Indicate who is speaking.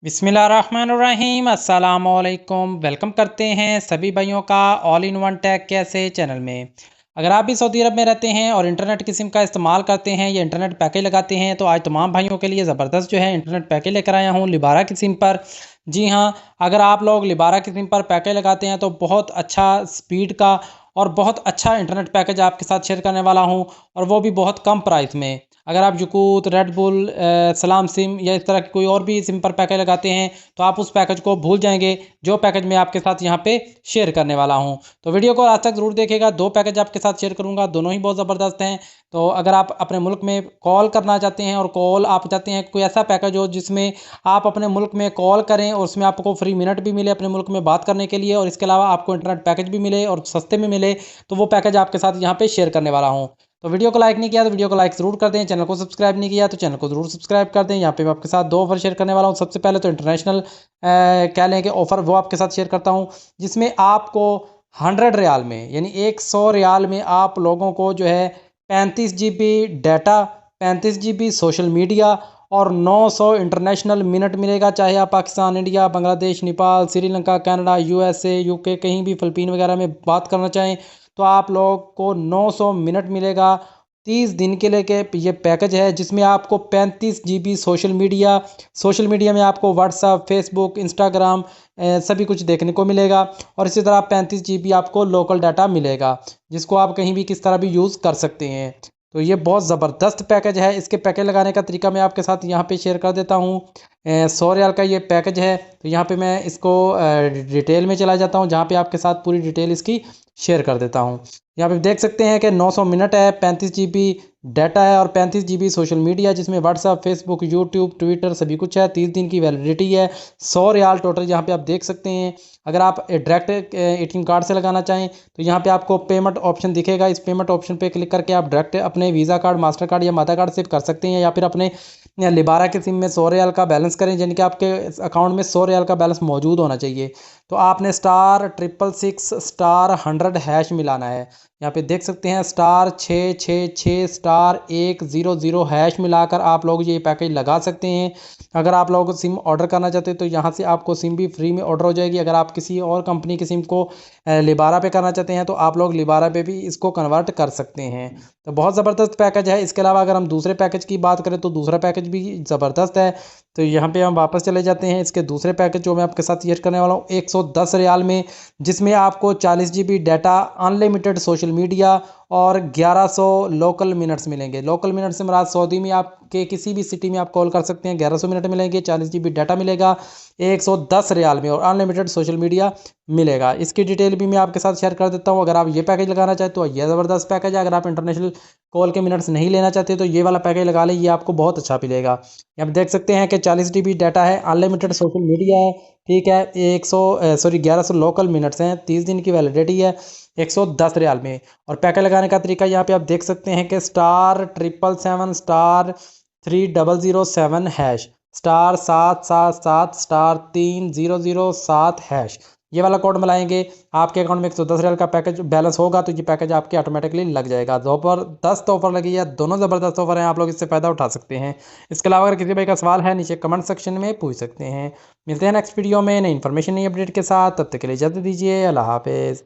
Speaker 1: बिस्मिल्लाहिर्रहमानिर्रहीम अस्सलामुअलैकुम। वेलकम करते हैं सभी भाइयों का ऑल इन वन टेक कैसे चैनल में। अगर आप भी सऊदी अरब में रहते हैं और इंटरनेट की सिम का इस्तेमाल करते हैं या इंटरनेट पैकेज लगाते हैं तो आज तमाम भाइयों के लिए ज़बरदस्त जो है इंटरनेट पैकेज लेकर आया हूँ लिबारा की सिम पर। जी हाँ, अगर आप लोग लिबारा की सिम पर पैकेज लगाते हैं तो बहुत अच्छा स्पीड का और बहुत अच्छा इंटरनेट पैकेज आपके साथ शेयर करने वाला हूँ, और वो भी बहुत कम प्राइस में। अगर आप यकूत, रेड बुल, सलाम सिम या इस तरह की कोई और भी सिम पर पैकेज लगाते हैं तो आप उस पैकेज को भूल जाएंगे जो पैकेज मैं आपके साथ यहाँ पे शेयर करने वाला हूँ। तो वीडियो को आज तक ज़रूर देखिएगा। दो पैकेज आपके साथ शेयर करूँगा, दोनों ही बहुत ज़बरदस्त हैं। तो अगर आप अपने मुल्क में कॉल करना चाहते हैं और कॉल आप चाहते हैं कोई ऐसा पैकेज हो जिसमें आप अपने मुल्क में कॉल करें और उसमें आपको फ्री मिनट भी मिले अपने मुल्क में बात करने के लिए, और इसके अलावा आपको इंटरनेट पैकेज भी मिले और सस्ते में मिले, तो वो पैकेज आपके साथ यहाँ पे शेयर करने वाला हूँ। तो वीडियो को लाइक नहीं किया तो वीडियो को लाइक ज़रूर कर दें, चैनल को सब्सक्राइब नहीं किया तो चैनल को ज़रूर सब्सक्राइब कर दें। यहाँ पे मैं आपके साथ दो ऑफर शेयर करने वाला हूँ। सबसे पहले तो इंटरनेशनल कह लें कि ऑफ़र वो आपके साथ शेयर करता हूँ जिसमें आपको 100 रियाल में यानी 100 रियाल में आप लोगों को जो है 35 GB data, 35 GB social media और 900 इंटरनेशनल मिनट मिलेगा। चाहे आप Pakistan, India, Bangladesh, Nepal, Sri Lanka, Canada, USA, UK कहीं भी फ़िलिपीन वगैरह में बात करना चाहें तो आप लोग को 900 मिनट मिलेगा 30 दिन के लिए के ये पैकेज है, जिसमें आपको 35 GB सोशल मीडिया में आपको व्हाट्सअप, फेसबुक, इंस्टाग्राम सभी कुछ देखने को मिलेगा, और इसी तरह 35 GB आपको लोकल डाटा मिलेगा जिसको आप कहीं भी किस तरह भी यूज़ कर सकते हैं। तो ये बहुत ज़बरदस्त पैकेज है। इसके पैकेज लगाने का तरीका मैं आपके साथ यहाँ पे शेयर कर देता हूँ। 100 रियाल का ये पैकेज है। तो यहाँ पे मैं इसको डिटेल में चला जाता हूँ जहाँ पे आपके साथ पूरी डिटेल इसकी शेयर कर देता हूँ। यहाँ पे देख सकते हैं कि 900 मिनट है, 35 GB डाटा है और 35 GB सोशल मीडिया जिसमें व्हाट्सअप, फेसबुक, यूट्यूब, ट्विटर सभी कुछ है। 30 दिन की वैलिडिटी है। 100 रियाल टोटल यहाँ पे आप देख सकते हैं। अगर आप डायरेक्ट ATM कार्ड से लगाना चाहें तो यहाँ पे आपको पेमेंट ऑप्शन दिखेगा। इस पेमेंट ऑप्शन पे क्लिक करके आप डायरेक्ट अपने वीज़ा कार्ड, मास्टर कार्ड या माता कार्ड से कर सकते हैं, या फिर अपने लिबारा के सिम में 100 रियाल का बैलेंस करें, यानी कि आपके अकाउंट में 100 रियाल का बैलेंस मौजूद होना चाहिए। तो आपने *666*100# मिलाना है। यहाँ पे देख सकते हैं *666*100# मिलाकर आप लोग ये पैकेज लगा सकते हैं। अगर आप लोग सिम ऑर्डर करना चाहते हैं तो यहाँ से आपको सिम भी फ्री में ऑर्डर हो जाएगी। अगर आप किसी और कंपनी की सिम को लिबारा पे करना चाहते हैं तो आप लोग लिबारा पे भी इसको कन्वर्ट कर सकते हैं। तो बहुत ज़बरदस्त पैकेज है। इसके अलावा अगर हम दूसरे पैकेज की बात करें तो दूसरा पैकेज भी ज़बरदस्त है। तो यहाँ पे हम वापस चले जाते हैं। इसके दूसरे पैकेज जो मैं आपके साथ शेयर करने वाला हूँ 110 रियाल में, जिसमें आपको 40 GB data, unlimited social media और 1100 लोकल मिनट्स मिलेंगे। लोकल मिनट से मुराद सऊदी में आपके किसी भी सिटी में आप कॉल कर सकते हैं। 1100 मिनट मिलेंगे, 40 GB डाटा मिलेगा 110 रियाल में, और अनलिमिटेड सोशल मीडिया मिलेगा। इसकी डिटेल भी मैं आपके साथ शेयर कर देता हूँ। अगर आप ये पैकेज लगाना चाहें तो ये ज़बरदस्त पैकेज है। अगर आप इंटरनेशनल कॉल के मिनट्स नहीं लेना चाहते तो ये वाला पैकेज लगा लें, ये आपको बहुत अच्छा मिलेगा। यहाँ पे देख सकते हैं कि 40 GB डाटा है, अनलिमिटेड सोशल मीडिया है, ठीक है। 1100 लोकल मिनट्स हैं, 30 दिन की वैलिडिटी है 110 रियाल में। और पैकेज लगाने का तरीका यहाँ पे आप देख सकते हैं कि *777*3007# *777*3007#, ये वाला कोड मिलाएंगे आपके अकाउंट में 110 रियाल का पैकेज बैलेंस होगा तो ये पैकेज आपके ऑटोमेटिकली लग जाएगा। ज़बरदस्त ऑफर लगी है, दोनों ज़बरदस्त ऑफर हैं, आप लोग इससे फ़ायदा उठा सकते हैं। इसके अलावा अगर किसी भाई का सवाल है नीचे कमेंट सेक्शन में पूछ सकते हैं। मिलते हैं नेक्स्ट वीडियो में नई इन्फॉर्मेशन, नई अपडेट के साथ। तब तक के लिए इजाज़त दीजिए। अल्लाह हाफिज़।